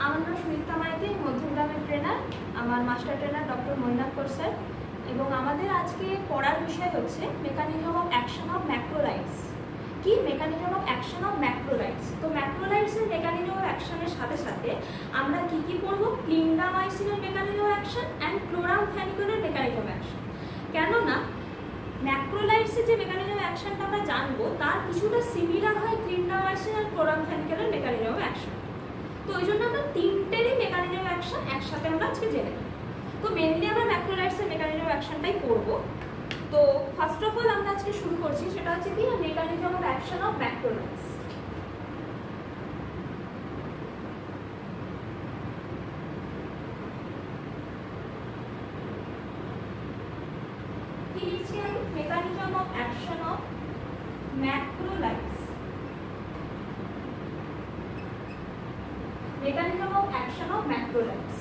আমার নাম সুমিত্রা মাইতি, মধ্যমগ্রামের ট্রেনার। আমার মাস্টার ট্রেনার ডক্টর মৈনাকর স্যার। এবং আমাদের আজকে পড়ার বিষয় হচ্ছে mechanism of action of macrolides. কি mechanism of action of macrolides? তো ম্যাক্রোলাইটসের মেকানিজম অফ অ্যাকশনের সাথে সাথে আমরা কি পড়বো? ক্লিন্ডামাইসিনের মেকানিজম অফ অ্যাকশন অ্যান্ড ক্লোরামফেনিকলের মেকানিজম অফ অ্যাকশন। কেননা ম্যাক্রোলাইটসের যে মেকানিজম অফ অ্যাকশনটা আমরা জানবো তার কিছুটা সিমিলার হয় ক্লিন্ডামাইসিন আর ক্লোরামফেনিকলের মেকানিজম অফ অ্যাকশন। তো ওই জন্য আমরা তিনটেরই মেকানিজম অফ অ্যাকশন একসাথে আমরা আজকে জেনে নেব। তো মেনলি আমরা ম্যাক্রোলাইটসের মেকানিজম অফ অ্যাকশনটাই পড়বো। তো ফার্স্ট অফ অল আমরা আজকে শুরু করছি, সেটা হচ্ছে কি mechanism of action of macrolides. কি লিখছি আমি? Mechanism of action of macrolides. Mechanism of action of macrolides.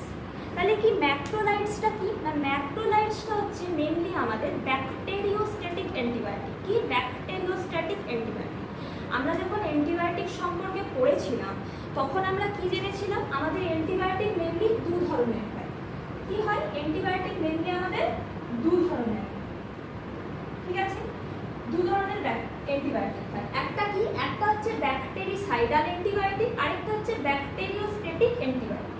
তাহলে কি ম্যাক্রোলাইটসটা কি? না ম্যাক্রোলাইটসটা হচ্ছে মেনলি আমাদের ব্যাকটেরিওস্ট্যাটিক অ্যান্টিবায়োটিক। কি ব্যাকটেরিওস্ট্যাটিক অ্যান্টিবায়োটিক? আমরা যখন অ্যান্টিবায়োটিক সম্পর্কে পড়েছিলাম তখন আমরা কি জেনেছিলাম? আমাদের অ্যান্টিবায়োটিক মেনলি দু ধরনের হয়। কি হয়? অ্যান্টিবায়োটিক মেনলি আমাদের দু ধরনের, ঠিক আছে? দু ধরনের অ্যান্টিবায়োটিক হয়। একটা কি? একটা হচ্ছে ব্যাকটেরিসাইডাল অ্যান্টিবায়োটিক, আরেকটা হচ্ছে ব্যাকটেরিওস্ট্যাটিক অ্যান্টিবায়োটিক।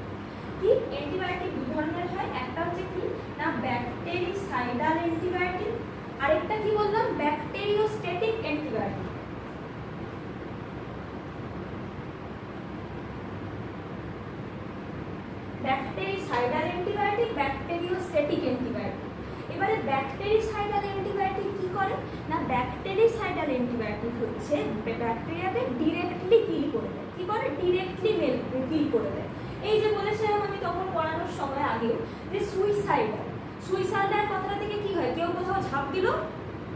কি অ্যান্টিবায়োটিক দু ধরনের হয়? একটা হচ্ছে কি না ব্যাকটেরিসাইডাল অ্যান্টিবায়োটিক, আরেকটা কি বললাম? Bacteriostatic antibiotic. Bactericidal antibiotic, bacteriostatic antibiotic. এবারে ব্যাকটেরিসাইডাল অ্যান্টিবায়োটিক কি করে? না ব্যাকটেরিসাইডাল অ্যান্টিবায়োটিক হচ্ছে ব্যাকটেরিয়াকে ডিরেক্টলি কিল করে দেয়। কি করে? ডিরেক্টলি কিল করে দেয়। এই যে বলেছিলাম আমি তখন পড়ানোর সময় আগেও যে সুইসাইডাল কথাটা থেকে কি হয়? কেউ কোথাও ঝাঁপ দিল,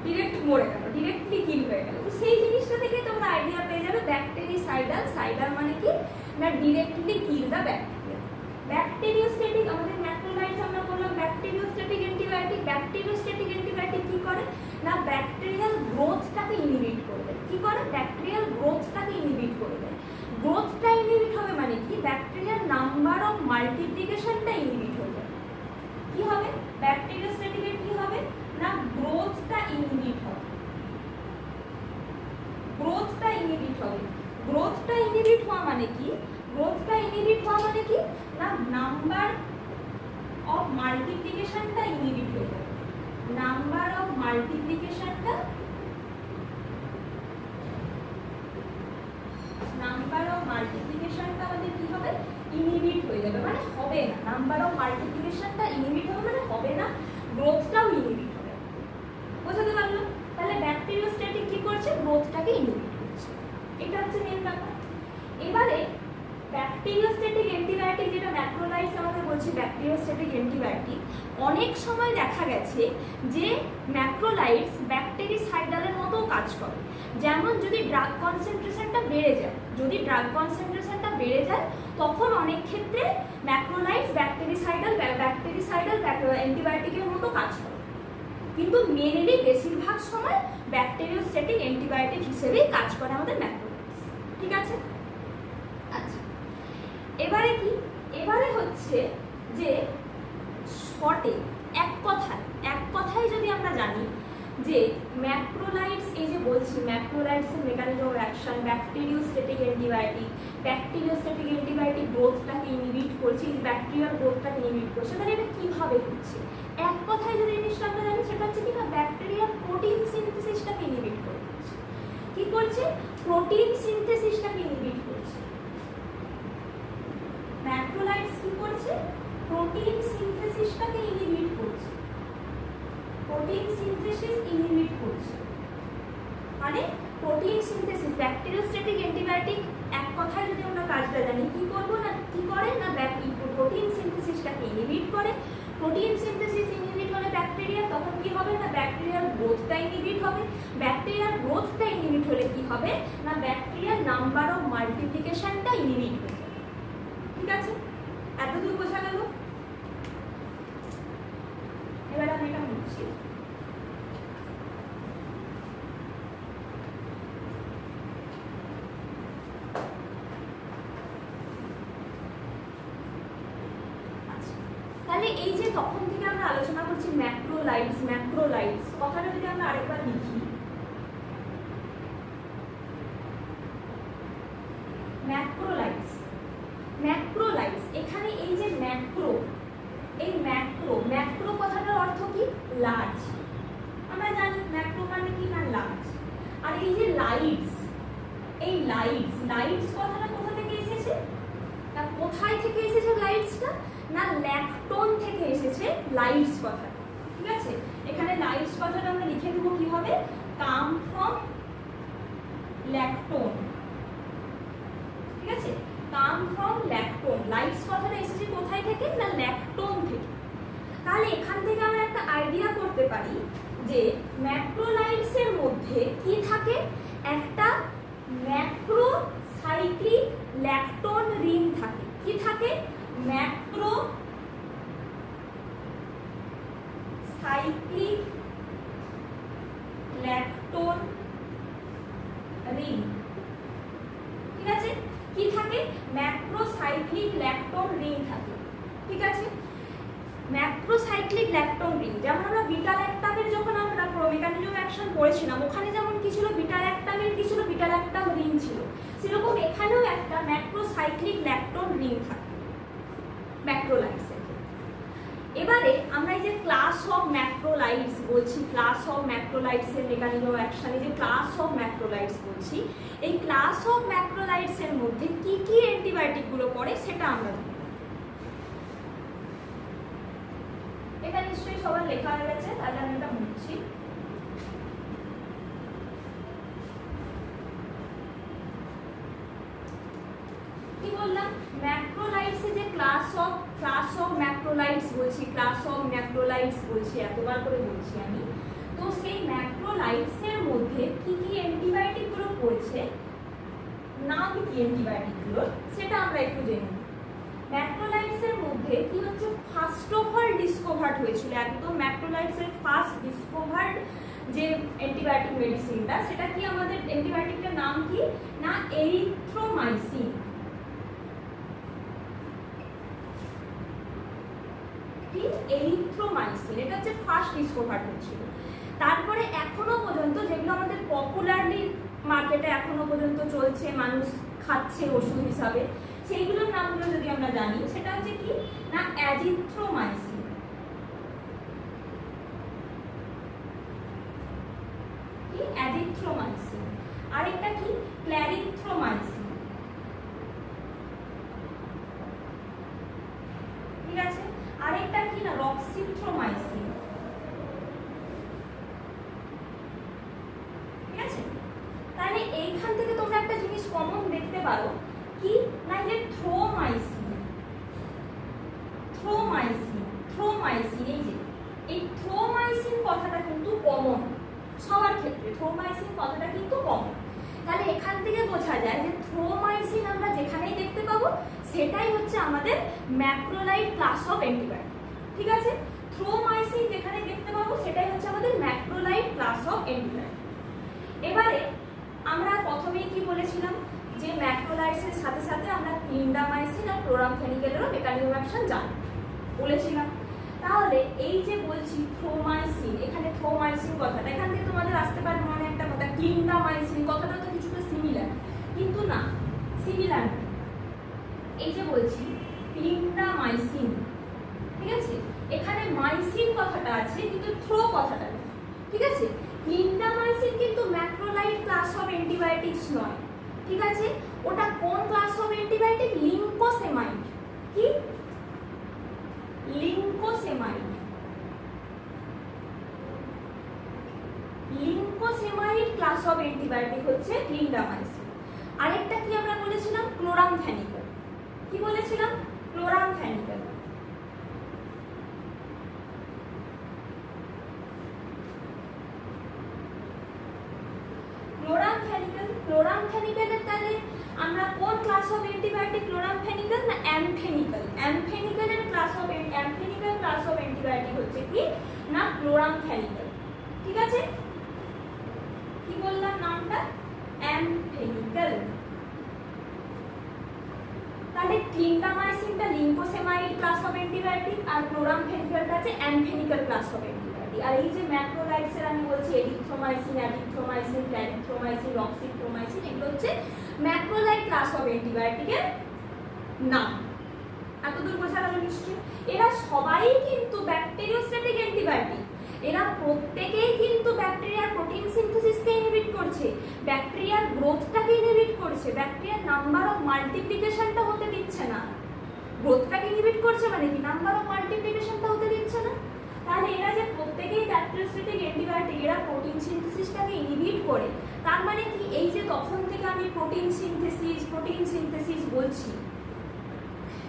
ডিরেক্ট মরে গেল, ডিরেক্টলি কিল হয়ে গেল। তো সেই জিনিসটা থেকে তোমরা আইডিয়া পেয়ে যাবে ব্যাকটেরিসাইডাল। সাইডাল মানে কি না ডিরেক্টলি কিল দ্য ব্যাকটেরিয়া। ব্যাকটেরিওস্ট্যাটিক আমাদের ম্যাক্রোলাইটস আমরা বললাম ব্যাকটেরিওস্ট্যাটিক অ্যান্টিবায়োটিক। ব্যাকটেরিওস্ট্যাটিক অ্যান্টিবায়োটিক কি করে? না ব্যাকটেরিয়াল গ্রোথটাকে ইনহিবিট করে দেয়। কি করে? ব্যাকটেরিয়াল গ্রোথটাকে ইনহিবিট করে দেয়। গ্রোথটা ইনহিবিট হবে মানে কি? ব্যাকটেরিয়ার নাম্বার অফ মাল্টিপ্লিকেশনটা ইনহিবিট হয়ে যাবে। কি হবে? ব্যাকটেরিওস্ট্যাটিকের কি হবে? না গ্রোথটা ইনহিবিট হবে। গ্রোথটা ইনহিবিট হবে। গ্রোথটা ইনহিবিট হওয়া মানে কি? গ্রোথটা ইনহিবিট হওয়া মানে কি? না নাম্বার অফ মাল্টিপ্লিকেশনটা ইনহিবিট হয়ে যাবে। নাম্বার অফ মাল্টিপ্লিকেশনটা আমাদের কি হবে? ইনহিবিট হয়ে যাবে, মানে হবে না। নাম্বার অফ মাল্টিপ্লিকেশনটা ইনহিবিট হবে মানে হবে না, গ্রোথটাও ইনহিবিট হবে। বোঝাতে পারলাম? তাহলে ব্যাকটেরিওস্ট্যাটিক কি করছে? গ্রোথটাকে ইনহিবিট করছে। এটা হচ্ছে মেন ব্যাপার। এবারে ব্যাকটেরিওস্ট্যাটিক অ্যান্টিবায়োটিক যেটা ম্যাক্রোলাইটস আমাদের বলছি ব্যাকটেরিওস্ট্যাটিক অ্যান্টিবায়োটিক, অনেক সময় দেখা গেছে যে ম্যাক্রোলাইটস ব্যাকটেরিসাইডালের মতো কাজ করে। যেমন যদি ড্রাগ কনসেন্ট্রেশনটা বেড়ে যায়, তখন অনেক ক্ষেত্রে ম্যাক্রোলাইটস ব্যাকটেরিসাইডাল অ্যান্টিবায়োটিকের মতো কাজ করে। কিন্তু মেনলি বেশিরভাগ সময় ব্যাকটেরিওস্ট্যাটিক অ্যান্টিবায়োটিক হিসেবেই কাজ করে আমাদের ম্যাক্রোলাইটস। ঠিক আছে? আচ্ছা, এবারে কি? এবারে হচ্ছে যে শর্টে এক কথায় যদি আমরা জানি যে ম্যাক্রোলাইটস, এই যে বলছি ম্যাক্রোলাইটসের mechanism of action, bacteriostatic antibiotic গ্রোথটাকে ইনহিবিট করছে, ব্যাকটেরিয়াল গ্রোথটাকে ইনহিবিট করছে। তাহলে এটা কিভাবে হচ্ছে? এক কথায় যদি জিনিসটা আমরা জানি সেটা হচ্ছে কি না ব্যাকটেরিয়াল প্রোটিন সিনথেসিসটাকে ইনহিবিট করছে। কি করছে? প্রোটিন সিনথেসিসটাকে ইনহিবিট করছে। ম্যাক্রোলাইটস কি করছে? প্রোটিন সিনথেসিসটাকে ইনহিবিট করছে। প্রোটিন সিনথেসিস ইনহিবিট করছে মানে প্রোটিন সিনথেসিস। ব্যাকটেরিওস্ট্যাটিক অ্যান্টিবায়োটিক এক কথায় যদি আমরা কাজটা জানি কি করবো না কি করে না প্রোটিন সিনথেসিসটাকে ইনহিবিট করে। প্রোটিন সিনথেসিস ইনহিবিট হলে ব্যাকটেরিয়া তখন কি হবে না ব্যাকটেরিয়াল গ্রোথটা ইনহিবিট হবে। ব্যাকটেরিয়াল গ্রোথটা ইনহিবিট হলে কি হবে না ব্যাকটেরিয়ার নাম্বার অফ মাল্টিপ্লিকেশনটা ইনহিবিট হয়ে যাবে। ঠিক আছে? এতদূর বোঝা গেল? এবার আমি এটা মুছছি। এই যে তখন থেকে আমরা আলোচনা করছি ম্যাক্রোলাইটস, ম্যাক্রোলাইটস কথাটা যদি আমরা আরেকবার লিখি, ম্যাক্রোলাইটস, ম্যাক্রোলাইটস, এখানে এই যে ম্যাক্রো, এই ম্যাক্রো, ম্যাক্রো কথাটার অর্থ কি? লার্জ। আমরা জানি ম্যাক্রো মানে কি? না লার্জ। আর এই যে লাইটস, এই লাইটস, লাইটস কথাটা কোথা থেকে এসেছে? না কোথায় থেকে এসেছে লাইটসটা? না ল্যাকটোন থেকে এসেছে লাইটস কথা। ঠিক আছে, এখানে লাইটস কথাটা আমরা লিখে দেবো কিভাবে? Come from lactone. ঠিক আছে, কাম ফ্রম ল্যাকটোন। লাইটস কথাটা এসেছে কোথায় থেকে? না ল্যাকটোন থেকে। তাহলে এখান থেকে আমরা একটা আইডিয়া করতে পারি যে ম্যাক্রোলাইটস এর মধ্যে কি থাকে? একটা ম্যাক্রো সাইক্লিক ল্যাকটোন রিং থাকে। কি থাকে? Macrocyclic lactone ring. ঠিক আছে, কি থাকে? ম্যাক্রোসাইক্লিক ল্যাকটোন রিং থাকে। ঠিক আছে, ম্যাক্রোসাইক্লিক ল্যাকটোন রিং, যেমন আমরা বিটা ল্যাকটামের যখন আমরা মেকানিজম অ্যাকশন পড়েছিলাম, ওখানে যেমন কি ছিল? বিটা ল্যাকটামের কি ছিল? বিটা ল্যাকটাম রিং ছিল। সেরকম এখানেও একটা ম্যাক্রোসাইক্লিক ল্যাকটোন রিং থাকে ম্যাক্রোলাইটসে। এবারে আমরা এই যে ক্লাস অফ ম্যাক্রোলাইটস বলছি, ক্লাস অফ ম্যাক্রোলাইটস এর মেকানিজম অ্যাকশনে যে ক্লাস অফ ম্যাক্রোলাইটস বলছি, এই ক্লাস অফ ম্যাক্রোলাইটস এর মধ্যে কি কি অ্যান্টিবায়োটিক গুলো পড়ে সেটা আমরা জানি। এটা নিশ্চয়ই সবার লেখা হয়ে গেছে, তাহলে আমি এটা মুছছি। কি বললাম? ম্যাক্রোলাইটস এর যে ক্লাস অফ ম্যাক্রোলাইটস বলছি, ক্লাস অফ ম্যাক্রোলাইটস বলছি, এতবার করে বলছি আমি। তো সেই ম্যাক্রোলাইটস এর মধ্যে কি কি অ্যান্টিবায়োটিক গুলো পড়ছে, নাম কি অ্যান্টিবায়োটিক গুলো, সেটা আমরা একটু জেনে নিই। ম্যাক্রোলাইটস এর মধ্যে কি হচ্ছে? ফার্স্ট অফ অল ডিসকভার্ড হয়েছিল, একদম ম্যাক্রোলাইটস এর ফার্স্ট ডিসকভার্ড যে অ্যান্টিবায়োটিক মেডিসিনটা, সেটা কি? আমাদের অ্যান্টিবায়োটিকটার নাম কি? না এরিথ্রোমাইসিন। এরিথ্রোমাইসিন, এটা হচ্ছে ফার্স্ট ডিসকভার্ড হয়েছিল। তারপরে এখনো পর্যন্ত যেগুলো আমাদের পপুলারলি মার্কেটে এখনো পর্যন্ত চলছে, মানুষ খাচ্ছে ওষুধ হিসাবে, সেইগুলোর নামগুলো যদি আমরা জানি, সেটা হচ্ছে কি? না অ্যাজিথ্রোমাইসিন। কি? অ্যাজিথ্রোমাইসিন। আরেকটা কি? ক্ল্যারিথ্রোমাইসিন। ঠিক আছে, আরেকটা কি? না রক্সিথ্রোমাইসিন। ঠিক আছে, তাহলে এইখান থেকে তোমরা একটা জিনিস কমন দেখতে পারো, কি? না যে থ্রোমাইসিন, থ্রোমাইসিন, থ্রোমাইসিন, এই থ্রোমাইসিন কথাটা কিন্তু কমন সবার ক্ষেত্রে, থ্রোমাইসিন কথাটা কিন্তু কমন। তাহলে এখান থেকে বোঝা যায় যে থ্রোমাইসিন আমরা যেখানেই দেখতে পাবো সেটাই হচ্ছে আমাদের ম্যাক্রোলাইট ক্লাস অফ অ্যান্টিবায়োটিক। ঠিক আছে, থ্রোমাইসিন যেখানে দেখতে পাবো সেটাই হচ্ছে আমাদের ম্যাক্রোলাইট ক্লাস অফ অ্যান্টিবায়োটিক। এবারে আমরা প্রথমেই কি বলেছিলাম? যে ম্যাক্রোলাইটসের সাথে সাথে আমরা ক্লিন্ডামাইসিন আর ক্লোরামফেনিকেলেরও মেকানিজম অ্যাকশন জানি বলেছিলাম। তাহলে এই যে বলছি থ্রোমাইসিন, এখানে থ্রোমাইসিন কথাটা এখান থেকে তোমাদের আসতে পারে মনে একটা কথা, ক্লিন্ডামাইসিন কথাটা তো কিছুটা সিমিলার, কিন্তু না, সিমিলার না। এই যে বলছি ক্লিন্ডামাইসিন, ঠিক আছে, এখানে মাইসিন কথাটা আছে কিন্তু থ্রো কথাটা নেই। ঠিক আছে, ক্লিন্ডামাইসিন কিন্তু ম্যাক্রোলাইট ক্লাস অফ অ্যান্টিবায়োটিক্স নয়। ঠিক আছে, ওটা কোন ক্লাস অফ অ্যান্টিবায়োটিক? লিম্ফোসেমাইড। কি? Lincosamide. Lincosamide class of antibiotic হচ্ছে ক্লিন্ডামাইসিন। আরেকটা কি আমরা বলেছিলাম? ক্লোরামফেনিকেল। কি বলেছিলাম? ক্লোরামফেনিকেল। ক্লোরামফেনিকেল, ক্লোরামফেনিকেলের তাহলে আমরা কোন ক্লাস অফ অ্যান্টিবায়োটিক? ক্লোরামফেনিকেল না অ্যামফেনিকেল? অ্যামফেনিকেলের class of amphenicol class of antibiotic হচ্ছে কি? না ক্লোরামফেনিকেল। ঠিক আছে, কি বললাম নামটা? অ্যামফেনিকেল। তাহলে ক্লিন্ডামাইসিন এরিথ্রোমাইসিনটা লিম্ফোসেমাইড ক্লাস অফ অ্যান্টিবায়োটিক, আর ক্লোরামফেনিফেরটা আছে অ্যামফেনিক্যাল ক্লাস অফ অ্যান্টিবায়োটিক। আর এই যে ম্যাক্রোলাইডসের আমি বলছি এরিথ্রোমাইসিন, অ্যাজিথ্রোমাইসিন, ক্ল্যারিথ্রোমাইসিন, রক্সিথ্রোমাইসিন, এগুলো হচ্ছে ম্যাক্রোলাইড ক্লাস অফ অ্যান্টিবায়োটিকের নাম। এতদূর বোঝা গেল নিশ্চয়ই? এরা সবাই কিন্তু ব্যাকটেরিওস্ট্যাটিক অ্যান্টিবায়োটিক, এরা প্রত্যেকেই কিন্তু ব্যাকটেরিয়ার প্রোটিন সিনথেসিসকে ইনহিবিট করছে, ব্যাকটেরিয়ার গ্রোথটাকে ইনহিবিট করছে, ব্যাকটেরিয়ার নাম্বার অফ মাল্টিপ্লিকেশনটা হতে দিচ্ছে না। গ্রোথটাকে ইনহিবিট করছে মানে কি, নাম্বার অফ মাল্টিপ্লিকেশনটা হতে দিচ্ছে না। তাহলে এরা যে প্রত্যেকেই ব্যাকটেরিওস্ট্যাটিক অ্যান্টিবায়োটিক, এরা প্রোটিন সিনথেসিসটাকে ইনহিবিট করে। তার মানে কি, এই যে তখন থেকে আমি প্রোটিন সিনথেসিস বলছি,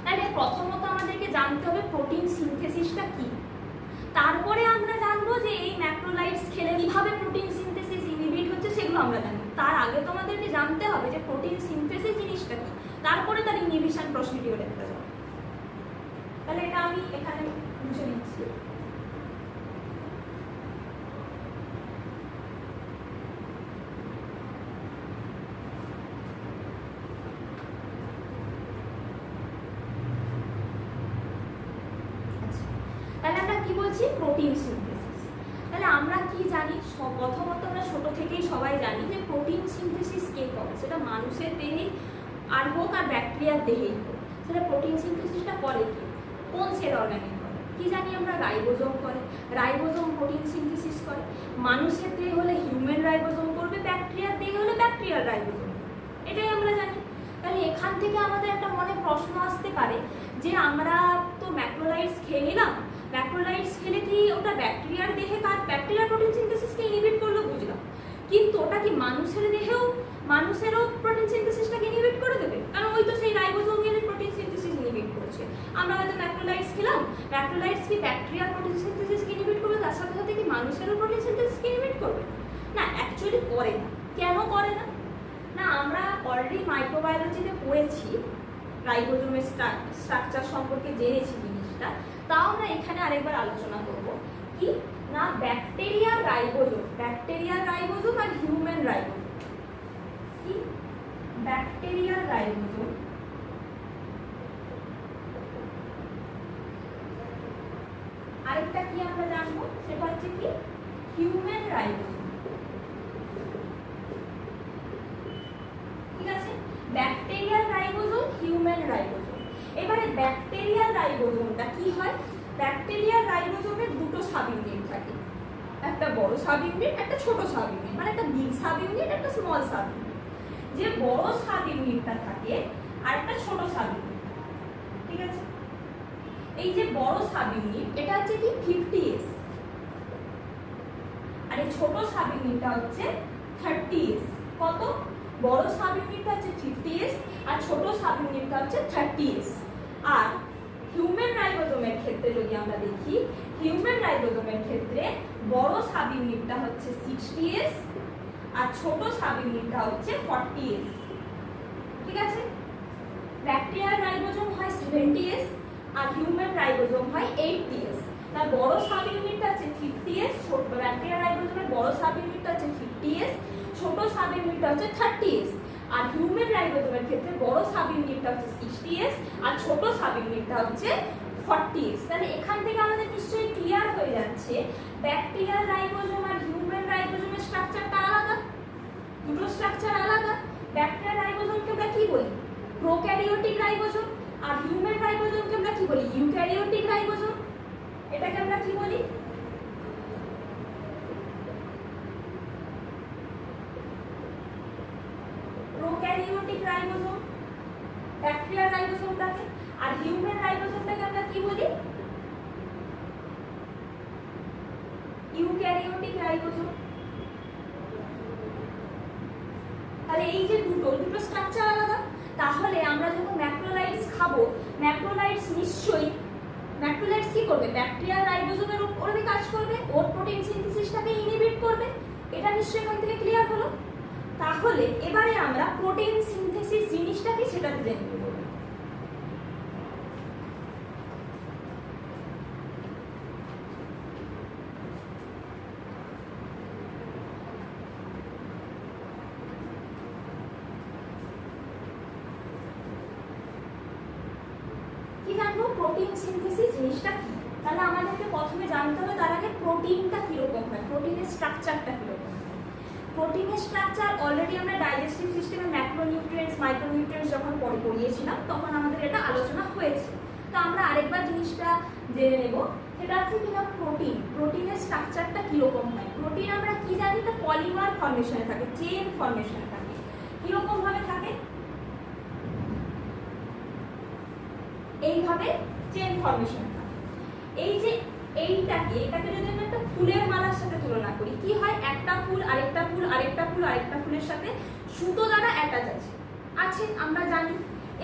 তাহলে প্রথমত আমাদেরকে জানতে হবে প্রোটিন সিনথেসিসটা কি। তারপরে আমরা জানবো যে এই ম্যাক্রোলাইডস খেলে কিভাবে প্রোটিন সিনথেসিস ইনহিবিট হচ্ছে, সেগুলো আমরা জানবো। তার আগে তোমাদেরকে জানতে হবে যে প্রোটিন সিনথেসিস জিনিসটা কি, তারপরে তার ইনহিবিশন প্রসিডিউর একটা যাবে। তাহলে এটা আমি এখানে মুছে দিচ্ছি। তাহলে আমরা কি বলছি, প্রোটিন সিনথেসিস। তাহলে আমরা কি জানি, প্রথমত আমরা ছোট থেকেই সবাই জানি যে প্রোটিন সিনথেসিস কে করে, সেটা মানুষের দেহে আর হোক আর ব্যাকটেরিয়ার দেহেই হোক, সেটা প্রোটিন সিনথেসিসটা করে কি, কোন সেল অর্গানিক করে, কি জানি আমরা, রাইবোজোম করে। রাইবোজোম প্রোটিন সিনথেসিস করে। মানুষের দেহে হলে হিউম্যান রাইবোজোম করবে, ব্যাকটেরিয়ার দেহে হলে ব্যাকটেরিয়ার রাইবোজোম, এটাই আমরা জানি। তাহলে এখান থেকে আমাদের একটা মনে প্রশ্ন আসতে পারে যে আমরা তো ম্যাক্রোলাইডস খেয়ে নিলাম, ম্যাক্রোলাইডস খেলে কি ওটা ব্যাকটেরিয়ার দেহে ব্যাকটেরিয়ার প্রোটিন সিনথেসিসকে ইনহিবিট করলো, বুঝলাম, কিন্তু ওটা কি মানুষেরও প্রোটিন সিনথেসিসটাকে ইনহিবিট করে দেবে? কারণ ওই তো সেই রাইবোজোমিয়াল প্রোটিন সিনথেসিস ইনহিবিট করছে। আমরা হয়তো ম্যাক্রোলাইডস খেলাম, ম্যাক্রোলাইডস কি ব্যাকটেরিয়ার প্রোটিন সিনথেসিসকে ইনহিবিট করবে, তার সাথে সাথে কি মানুষেরও প্রোটিন সিনথেসিসকে ইনহিবিট করবে? না, অ্যাকচুয়ালি করে না। কেন করে না? না, আমরা অলরেডি মাইক্রোবায়োলজিতে পড়েছি, রাইবোজোমের স্ট্রাকচার সম্পর্কে জেনেছি জিনিসটা, তাও আমরা এখানে আরেকবার আলোচনা করব। কি না, ব্যাকটেরিয়ার রাইবোজোম আর হিউম্যান রাইবোজোম। কি, ব্যাকটেরিয়ার রাইবোজোম আরেকটা কি আমরা জানবো, সেটা হচ্ছে কি, হিউম্যান রাইবোজোম। ঠিক আছে, ব্যাকটেরিয়ার রাইবোজোম, হিউম্যান রাইবোজোম। এবারে ব্যাকটেরিয়ার রাইবোজোমটা কি হয়, ব্যাকটেরিয়ার রাইবোজোমের দুটো সাব ইউনিট থাকে, একটা বড় সাব ইউনিট, একটা ছোট সাব ইউনিট, মানে একটা বিগ সাব ইউনিট, একটা স্মল সাব ইউনিট। যে বড় সাব ইউনিটটা থাকে আর একটা ছোট সাব ইউনিট। ঠিক আছে, এই যে বড় সাব ইউনিট এটা হচ্ছে কি 50S, আর এই ছোট সাব ইউনিটটা হচ্ছে 30S। কত? বড় সাব ইউনিটটা হচ্ছে 50S আর ছোট সাব ইউনিটটা হচ্ছে 30S। আর হিউম্যান রাইবোজোমের ক্ষেত্রে যদি আমরা দেখি, হিউম্যান রাইবোজোমের ক্ষেত্রে বড় সাব ইউনিটটা হচ্ছে 60S আর ছোট সাব ইউনিটটা হচ্ছে 40S। ঠিক আছে, ব্যাকটেরিয়ার রাইবোজোম হয় 70S আর হিউম্যান রাইবোজোম হয় 80S। তার বড় সাব ইউনিটটা হচ্ছে 50S, ছোট ব্যাকটেরিয়ার রাইবোজোমের বড় সাব ইউনিটটা হচ্ছে 50S, ছোট সাব ইউনিটটা হচ্ছে 30S। আর হিউম্যান রাইবোজোমের ক্ষেত্রে বড় সাব ইউনিটটা হচ্ছে 60S আর ছোট সাব ইউনিটটা হচ্ছে 40S। তাহলে এখান থেকে আমাদের নিশ্চয়ই ক্লিয়ার হয়ে যাচ্ছে ব্যাকটেরিয়াল রাইবোজোম আর হিউম্যান রাইবোজোমের স্ট্রাকচারটা আলাদা, দুটো স্ট্রাকচার আলাদা। ব্যাকটেরিয়াল রাইবোজোমকে আমরা কি বলি, প্রোক্যারিওটিক রাইবোজোম, আর হিউম্যান রাইবোজোমকে আমরা কি বলি, ইউক্যারিওটিক রাইবোজোম। এটাকে আমরা কি বলি, প্রোক্যারিওটিক রাইবোজোম ব্যাকটেরিয়াল রাইবোজোমটাকে, আর হিউম্যান রাইবোজোমটাকে আমরা কি বলি, ইউক্যারিওটিক রাইবোজোম। তাহলে এই যে দুটো স্ট্রাকচার আলাদা। তাহলে আমরা যখন ম্যাক্রোলাইডস খাবো, ম্যাক্রোলাইডস নিশ্চয়ই, ম্যাক্রোলাইডস কি করবে, ব্যাকটেরিয়াল রাইবোজোমের উপরে কাজ করবে, ওর প্রোটিন সিনথেসিসটাকে ইনহিবিট করবে। এটা নিশ্চয়ই এখান থেকে ক্লিয়ার হলো। তাহলে এবারে আমরা প্রোটিন সিনথেসিস জিনিসটা কি সেটা জেনে নেব। কি জানবো? প্রোটিন সিনথেসিস জিনিসটা কি। তাহলে আমাদেরকে প্রথমে জানতে হবে তার আগে প্রোটিনটা কিরকম হয়, প্রোটিনের স্ট্রাকচারটা কিরকম হয়। প্রোটিনের স্ট্রাকচার অলরেডি আমরা ডাইজেস্টিভ সিস্টেমে ম্যাক্রোনিউট্রিয়েন্টস মাইক্রোনিউট্রিয়েন্টস যখন পড়িয়েছিলাম তখন আমাদের এটা আলোচনা হয়েছে। তো আমরা আরেকবার জিনিসটা জেনে নেব, সেটা হচ্ছে কিনা প্রোটিনের স্ট্রাকচারটা কিরকম হয়। প্রোটিন আমরা কি জানি, তা পলিমার ফর্মেশনে থাকে, চেইন ফর্মেশনে থাকে। কিরকম ভাবে থাকে? এইভাবে চেইন ফর্মেশন থাকে। এই যে এটাকে যদি আমরা একটা ফুলের মালার সাথে তুলনা করি, কি হয়? একটা ফুল আরেকটা ফুল আরেকটা ফুল আরেকটা ফুলের সাথে সুতো দ্বারা অ্যাটাচ আছে আমরা জানি।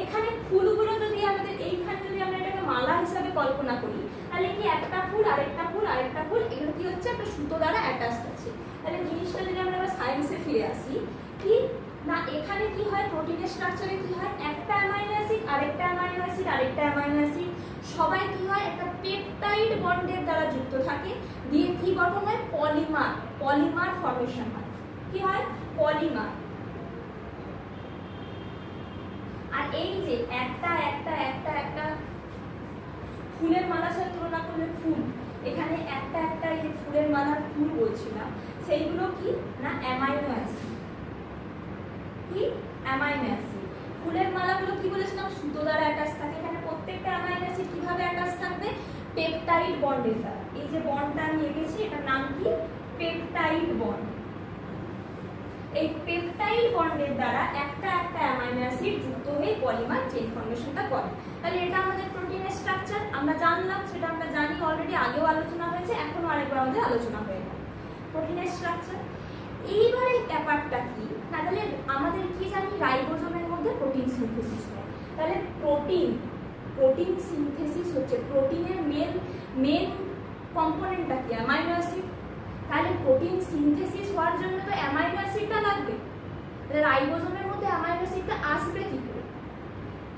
এখানে ফুলগুলো যদি আমাদের এইখানে যদি আমরা এটাকে মালা হিসাবে কল্পনা করি, তাহলে কি একটা ফুল আরেকটা ফুল আরেকটা ফুল এগুলো কি হচ্ছে? একটা সুতো দ্বারা অ্যাটাচ আছে। তাহলে জিনিসটা যদি আমরা আবার সায়েন্সে ফিরে আসি, কি না এখানে কি হয়? প্রোটিনের স্ট্রাকচারে কি হয়? একটা অ্যামাইনো অ্যাসিড আরেকটা অ্যামাইনো অ্যাসিড আরেকটা অ্যামাইনো অ্যাসিড সবাই কি হয়? একটা পেপটাইড বন্ডের দ্বারা যুক্ত থাকে, দিয়ে কি গঠন হয়? পলিমার ফর্মেশন হয়। কি হয়? পলিমার। আর এই যে একটা একটা একটা একটা ফুলের মালার সাথে তুলনা করলে ফুল, এখানে একটা একটা এই যে ফুলের মালার ফুল বলছিলাম, সেইগুলো কি না অ্যামাইনো অ্যাসিড। কি অ্যামাইনো অ্যাসিড। ফুলের মালাগুলো কি বলেছিলাম? সুতো দ্বারা অ্যাটাচ থাকে। এখানে প্রত্যেকটা অ্যামাইনো অ্যাসিড কিভাবে অ্যাটাচ থাকবে? পেপটাইড বন্ডের দ্বারা। এই যে বন্ডটা আমি এঁকেছি এটার নাম কি? Peptide bond. এই পেপটাইড বন্ডের দ্বারা একটা একটা অ্যামাইনো অ্যাসিড যুক্ত হয়ে পলিমার চেইন ফর্মেশনটা করে। তাহলে এটা আমাদের প্রোটিনের স্ট্রাকচার আমরা জানলাম, সেটা আমরা জানি অলরেডি, আগেও আলোচনা হয়েছে, এখনো আরেকবার আমাদের আলোচনা হয়ে গেল প্রোটিনের স্ট্রাকচার। এইবারে ব্যাপারটা কি না, তাহলে আমাদের কি জানি? রাইবোজোমের মধ্যে প্রোটিন সিনথেসিস হয়। তাহলে প্রোটিন সিনথেসিস হচ্ছে প্রোটিনের মেন কম্পোনেন্টটা কি? Amino acid. তাহলে প্রোটিন সিনথেসিস হওয়ার জন্য তো অ্যামাইনো অ্যাসিডটা লাগবে। তাহলে রাইবোজোমের মধ্যে অ্যামাইনো অ্যাসিডটা আসবে কি করে,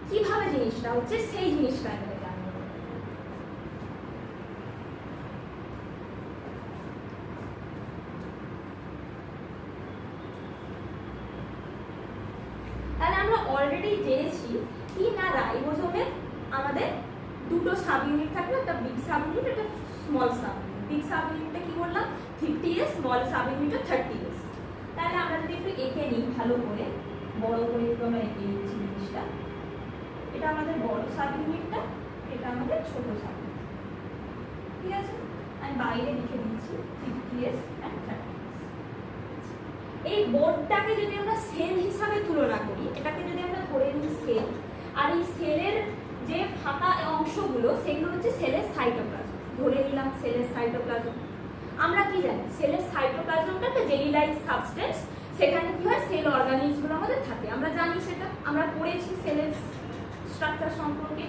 কিভাবে জিনিসটা হচ্ছে, সেই জিনিসটা আমরা জানবো। তাহলে আমরা অলরেডি জেনেছি কি না রাইবোজোমের আমাদের দুটো সাব ইউনিট থাকবে, একটা বিগ সাব ইউনিট, একটা small sub unit. Big sub ইউনিটটা কি বললাম? 50S, স্মল সাব ইউনিটটা 30S। তাহলে আমরা যদি একটু এঁকে নিই ভালো করে, বড় করে একটু আমরা এঁকে নিচ্ছি জিনিসটা। এটা আমাদের বড় সাব ইউনিটটা, এটা আমাদের ছোট সাব ইউনিট। ঠিক আছে, আমি বাইরে লিখে দিচ্ছি 50S and 30S। এই বোর্ডটাকে যদি আমরা সেল হিসাবে তুলনা করি, এটাকে যদি আমরা ধরে নিই সেল, আর এই সেলের যে ফাঁকা অংশগুলো সেগুলো হচ্ছে সেলের সাইটোপ্লাজম। ধরে নিলাম সেলের সাইটোপ্লাজম। আমরা কি জানি? সেলের সাইটোপ্লাজমটা একটা জেলি লাইক সাবস্টেন্স, সেখানে কি হয়? সেল অর্গানিজমগুলো আমাদের থাকে, আমরা জানি, সেটা আমরা পড়েছি সেলের স্ট্রাকচার সম্পর্কে।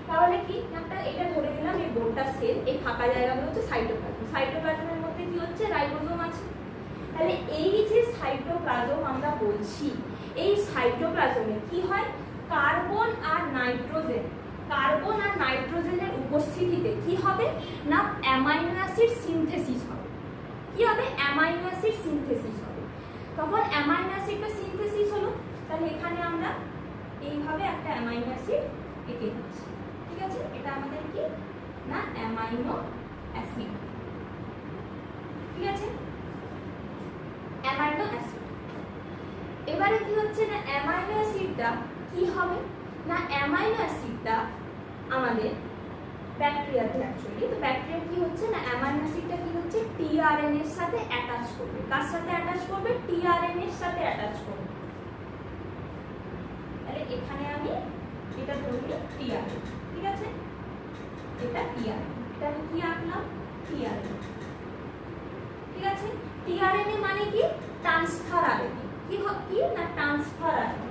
তাহলে কি একটা এটা ধরে নিলাম এই বোর্ডটা সেল, এই ফাঁকা জায়গাগুলো হচ্ছে সাইটোপ্লাজম। সাইটোপ্লাজমের মধ্যে কি হচ্ছে? রাইবোজোম আছে। তাহলে এই যে সাইটোপ্লাজম আমরা বলছি, এই সাইটোপ্লাজমে কি হয়? কার্বন আর নাইট্রোজেনের উপস্থিতিতে কি হবে না অ্যামাইনো অ্যাসিড সিনথেসিস হবে। কি হবে? অ্যামাইনো অ্যাসিড সিনথেসিস হবে। তখন অ্যামাইনো অ্যাসিডটা সিনথেসিস হলো, তাহলে এখানে আমরা এইভাবে একটা অ্যামাইনো অ্যাসিড এঁকে দিচ্ছি। ঠিক আছে, এটা আমাদের কি না অ্যামাইনো অ্যাসিড। ঠিক আছে, অ্যামাইনো অ্যাসিড। এবারে কি হচ্ছে না অ্যামাইনো অ্যাসিডটা কি হবে না অ্যামাইনো অ্যাসিডটা আমাদের ব্যাকটেরিয়াতে অ্যাকচুয়ালি, তো ব্যাকটেরিয়া কি হচ্ছে না অ্যামাইনো অ্যাসিডটা কি হচ্ছে? টিআরএনএ এর সাথে অ্যাটাচ করবে। কার সাথে অ্যাটাচ করবে? টিআরএনএ এর সাথে অ্যাটাচ করবে। তাহলে এখানে আমি এটা ধরবো টিআরএনএ। ঠিক আছে, এটা টিআরএনএ, এটা আমি কি আঁকলাম? টিআরএনএ। ঠিক আছে, টিআরএনএ মানে কি? Transfer RNA. কি না ট্রান্সফার আরএনএ।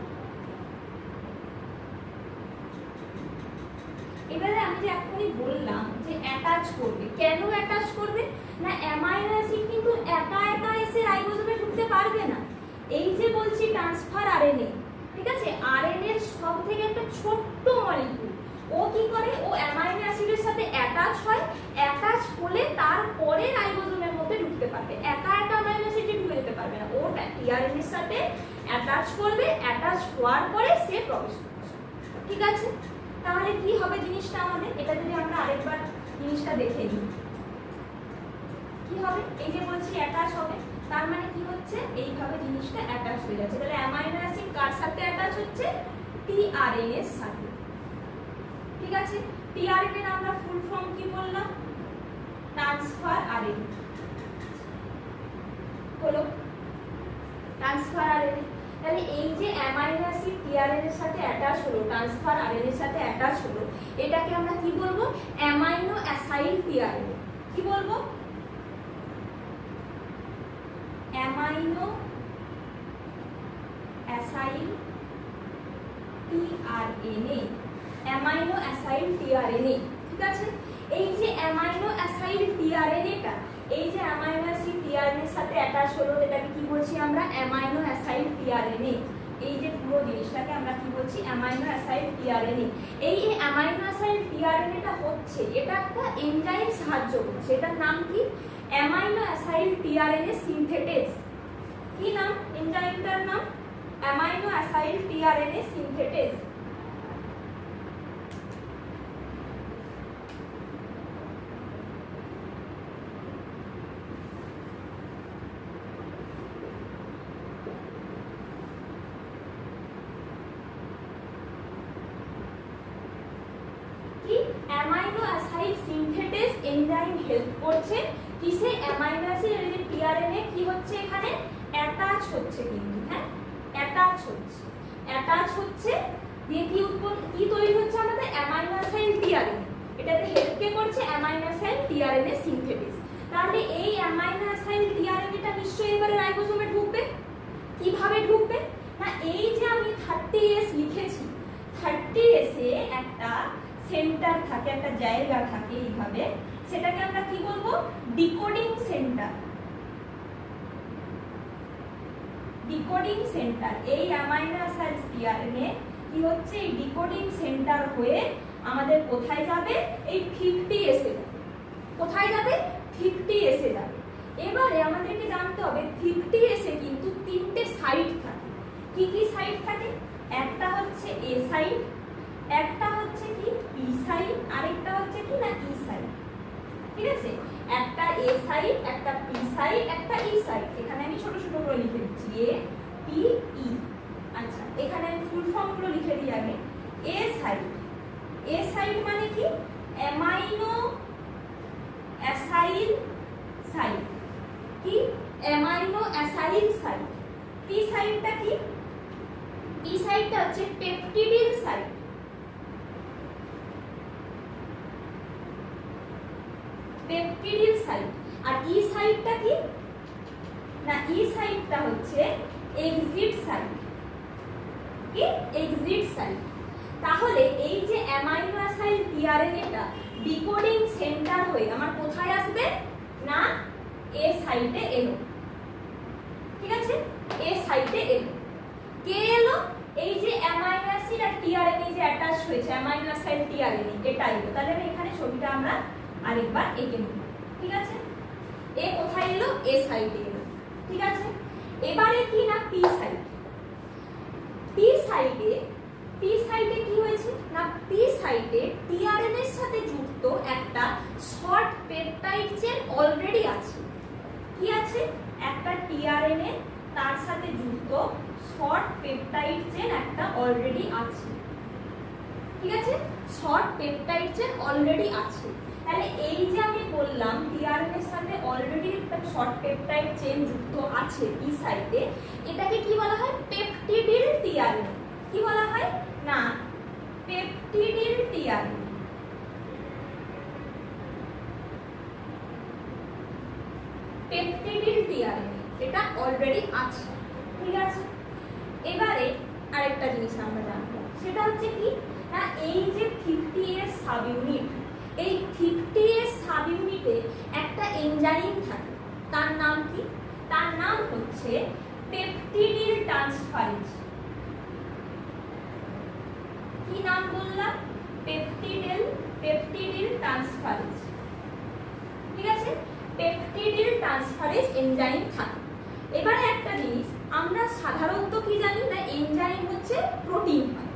এবারে আমি যে এখনই বললাম যে অ্যাটাচ করবে, কেন অ্যাটাচ করবে না অ্যামাইনো অ্যাসিড কিন্তু একা একা এসে রাইবোজোমে ঢুকতে পারবে না। এই যে বলছি ট্রান্সফার আরএনএ, ঠিক আছে, আরএনএ এর সব থেকে একটা ছোট্ট মলিকিউল, ও কি করে? ও অ্যামাইনো অ্যাসিডের সাথে অ্যাটাচ হয়, অ্যাটাচ হলে তারপরে রাইবোজোমের মধ্যে ঢুকতে পারবে। একা একা অ্যামাইনো অ্যাসিডে ঢুকে যেতে পারবে না, ও টিআরএনএ এর সাথে অ্যাটাচ করবে, অ্যাটাচ হওয়ার পরে সে প্রবেশ করবে। ঠিক আছে, তাহলে কি হবে জিনিসটা আমাদের, এটা যদি আমরা আরেকবার জিনিসটা দেখে নিই, কি হবে, এই যে বলছি অ্যাটাচ হবে, তার মানে কি হচ্ছে এইভাবে জিনিসটা অ্যাটাচ হয়ে যাচ্ছে। তাহলে অ্যামাইনো অ্যাসিড কার সাথে অ্যাটাচ হচ্ছে, টিআরএনএ এর সাথে। ঠিক আছে, টিআরএনএ এর আমরা ফুল ফর্ম কি বললাম, ট্রান্সফার আরএনএ হলো, ট্রান্সফার আরএনএ। তাহলে এই যে অ্যামাইনো অ্যাসিড টিআরএনএ এর সাথে অ্যাটাচ হলো, ট্রান্সফার আরএনএ এর সাথে অ্যাটাচ হলো, এটাকে আমরা কি বলবো, অ্যামাইনো অ্যাসাইল টিআরএনএ। কি বলবো, amino acyl tRNA, amino acyl tRNA. ঠিক আছে, এই যে অ্যামাইনো অ্যাসাইল টিআরএনএটা, এই যে অ্যামাইনো অ্যাসিড টিআরএনএ এর সাথে অ্যাটাচ হলো, এটাকে কি বলছি আমরা, অ্যামাইনো অ্যাসাইল টিআরএনএ। এই যে পুরো জিনিসটাকে আমরা কি বলছি, অ্যামাইনো অ্যাসাইল টিআরএনএ। এই অ্যামাইনো অ্যাসাইল টিআরএনএটা হচ্ছে, এটা একটা এনজাইম সাহায্য করছে, এটার নাম কি, অ্যামাইনো অ্যাসাইল টিআরএনএ সিনথেটেজ। কি নাম এনজাইমটার নাম, অ্যামাইনো অ্যাসাইল টিআরএনএ সিনথেটেজ। কি amino acyl synthetase enzyme help করছে কিসে, অ্যামাইনো অ্যাসিড এর যে টিআরএনএ কি হচ্ছে এখানে অ্যাটাচ হচ্ছে, কিন্তু হ্যাঁ অ্যাটাচ হচ্ছে, অ্যাটাচ হচ্ছে দিয়ে কি উৎপন্ন, কি তৈরি হচ্ছে আমাদের, অ্যামাইনো অ্যাসাইল টিআরএনএ। এটাতে হেল্প কে করছে, অ্যামাইনো অ্যাসাইল টিআরএনএ সিনথেটেজ। তাহলে এই অ্যামাইনো অ্যাসাইল টিআরএনএটা নিশ্চয়ই এবারে রাইবোজোমে ঢুকবে। কিভাবে ঢুকবে না, এই যে আমি 30S লিখেছি, 30S এ একটা সেন্টার থাকে, একটা জায়গা থাকে এইভাবে, সেটাকে আমরা কি বলবো, ডিকোডিং সেন্টার। ডিকোডিং সেন্টার, এই অ্যামাইনো অ্যাসিড টিআরএনএ কি হচ্ছে, এই ডিকোডিং সেন্টার হয়ে আমাদের কোথায় যাবে, এই 50S এ যাবে। কোথায় যাবে, 50S এ যাবে। এবারে আমাদেরকে জানতে হবে 50S এ কিন্তু তিনটে সাইট থাকে। কি কি সাইট থাকে, একটা হচ্ছে এ সাইট, একটা হচ্ছে কি পি সাইট, আরেকটা হচ্ছে কি না ই সাইট। ঠিক আছে, একটা এ সাইট, একটা পি সাইট, একটা ই সাইট। এখানে আমি ছোট ছোট করে লিখে দিচ্ছি, এ পি ই। আচ্ছা, এখানে আমি ফুল ফর্ম গুলো লিখে দিই আগে। এ সাইট, এ সাইট মানে কি, অ্যামাইনো অ্যাসাইল সাইট। কি অ্যামাইনো অ্যাসাইল সাইট। পি সাইটটা কি, পি সাইটটা হচ্ছে পেপটিডিল সাইট। Peptidyl site. আর ই সাইটটা কি না, ই সাইটটা হচ্ছে এক্সিট সাইট। কি এক্সিট সাইট। তাহলে এই যে অ্যামাইনো অ্যাসাইল টিআরএনএটা ডিকোডিং সেন্টার হয়ে আমার কোথায় আসবে না, এ সাইটে এলো। ঠিক আছে, এ সাইটে এলো। কে এলো, এই যে অ্যামাইনো অ্যাসিড আর টিআরএনএ যে অ্যাটাচ হয়েছে, অ্যামাইনো অ্যাসাইল টিআরএনএ, এটা এলো। তাহলে আমি এখানে ছবিটা আমরা আরেকবার এঁকে নেব। ঠিক আছে, এ কোথায় এলো, এ সাইটে এলো। ঠিক আছে, এবারে কি না পি সাইট। পি সাইটে, পি সাইটে কি হয়েছে না, পি সাইটে টিআরএনএ এর সাথে যুক্ত একটা শর্ট পেপটাইড চেন অলরেডি আছে। কি আছে, একটা টিআরএনএ তার সাথে যুক্ত শর্ট পেপটাইড চেন একটা অলরেডি আছে। ঠিক আছে, শর্ট পেপটাইড চেন অলরেডি আছে। তাহলে এই যে আমি বললাম টিআরএনএ এর সাথে অলরেডি একটা শর্ট পেপটাইড চেন যুক্ত আছে ই সাইটে, এটাকে কি বলা হয়, পেপটিডিল টিআরএনএ। কি বলা হয় না, পেপটিডিল টিআরএনএ। পেপটিডিল টিআরএনএ এটা অলরেডি আছে। ঠিক আছে, এবারে আরেকটা জিনিস আমরা জানবো, সেটা হচ্ছে কি না, এই যে 50S সাব ইউনিট, এই 50S সাব ইউনিটে একটা এনজাইম থাকে, তার নাম কি, তার নাম হচ্ছে পেপটিডিল ট্রান্সফারেজ। কি নাম বললাম, পেপটিডিল ট্রান্সফারেজ। ঠিক আছে, পেপটিডিল ট্রান্সফারেজ এনজাইম থাকে। এবারে একটা জিনিস আমরা সাধারণত কি জানি না, এনজাইম হচ্ছে প্রোটিন হয়।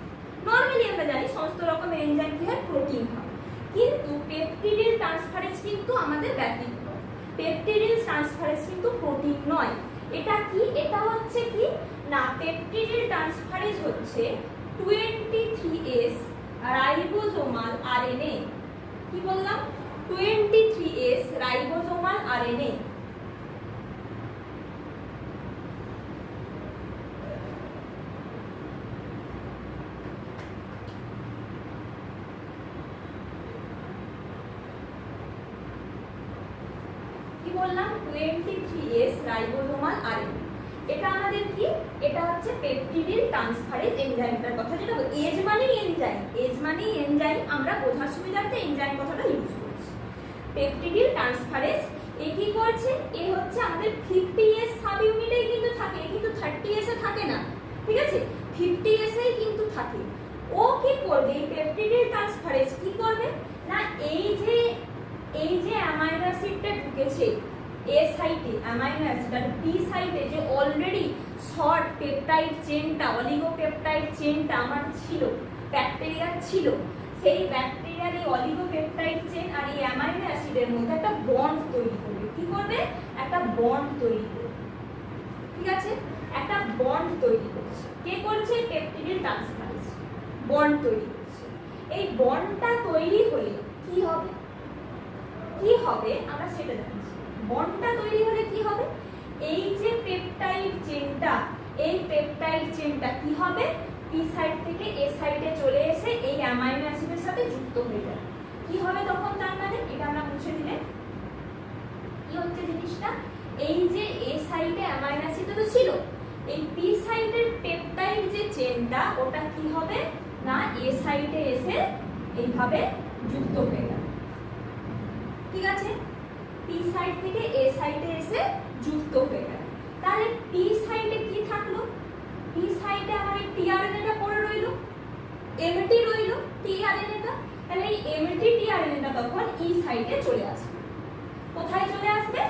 নর্মালি আমরা জানি সমস্ত রকমের এনজাইম কি হয়, প্রোটিন হয়, কিন্তু পেপটিডিল ট্রান্সফারেজ কিন্তু আমাদের ব্যতিক্রম। পেপটিডিল ট্রান্সফারেজ কিন্তু প্রোটিন নয়। এটা কি? এটা হচ্ছে কি না, পেপটিডিল ট্রান্সফারেজ হচ্ছে 23S রাইবোজোমাল আরএনএ। কি বললাম? 23S ribosomal RNA. কি বললাম? 23S ribosomal RNA. এটা আমাদের কি? এটা হচ্ছে পেপটিডিল ট্রান্সফারেজ এনজাইমটার কথা, যেটা এজ মানেই এনজাইম, এজ মানেই এনজাইম, আমরা বোঝার সুবিধার্থে এনজাইম কথাটা ইউজ করছি। পেপটিডিল ট্রান্সফারেজ এ কি করছে? এ হচ্ছে আমাদের 50S সাব ইউনিটেই কিন্তু থাকে, কিন্তু 30S এ থাকে না, ঠিক আছে? 50S এই কিন্তু থাকে। ও কি করবে? এই পেপটিডিল ট্রান্সফারেজ কি করবে না, এই যে অ্যামাইনো অ্যাসিডটা ঢুকেছে এ সাইটে, অ্যামাইনো অ্যাসিড আর বি সাইটে যে অলরেডি শর্ট পেপটাইড চেনটা, অলিগোপেপটাইড চেনটা আমার ছিল, ব্যাকটেরিয়া ছিল, সেই ব্যাকটেরিয়ার এই অলিগোপেপটাইড চেন আর এই অ্যামাইনো অ্যাসিডের মধ্যে একটা বন্ড তৈরি করবে। কি করবে? একটা বন্ড তৈরি করবে, ঠিক আছে? একটা বন্ড তৈরি করছে। কে করছে? পেপটিডিল ট্রান্সফারেজ বন্ড তৈরি করছে। এই বন্ডটা তৈরি হলে কি হবে? কি হবে আমরা সেটা জানছি। বন্ডটা তৈরি হলে কি হবে? এই যে পেপটাইড চেনটা, এই পেপটাইড চেনটা কি হবে? পি সাইড থেকে এ সাইডে চলে এসে এই অ্যামাইনো অ্যাসিডের সাথে যুক্ত হয়ে যাবে। কি হবে তখন? তার মানে এটা আমরা মুছে দিলে কি হচ্ছে জিনিসটা, এই যে এ সাইডে অ্যামাইনো অ্যাসিড তো ছিল, এই পি সাইডের পেপটাইড যে চেনটা ওটা কি হবে না, এ সাইডে এসে এইভাবে যুক্ত হয়ে গেল, ঠিক আছে? পি সাইড থেকে এ সাইডে এসে যুক্ত হয়ে গেল। তাহলে পি সাইডে কি থাকলো? পি সাইডে আমার এই টিআরএনএটা পড়ে রইলো, এমটি রইলো টিআরএনএটা। তাহলে এই এমটি টিআরএনএটা তখন ই সাইডে চলে আসবে। কোথায় চলে আসবে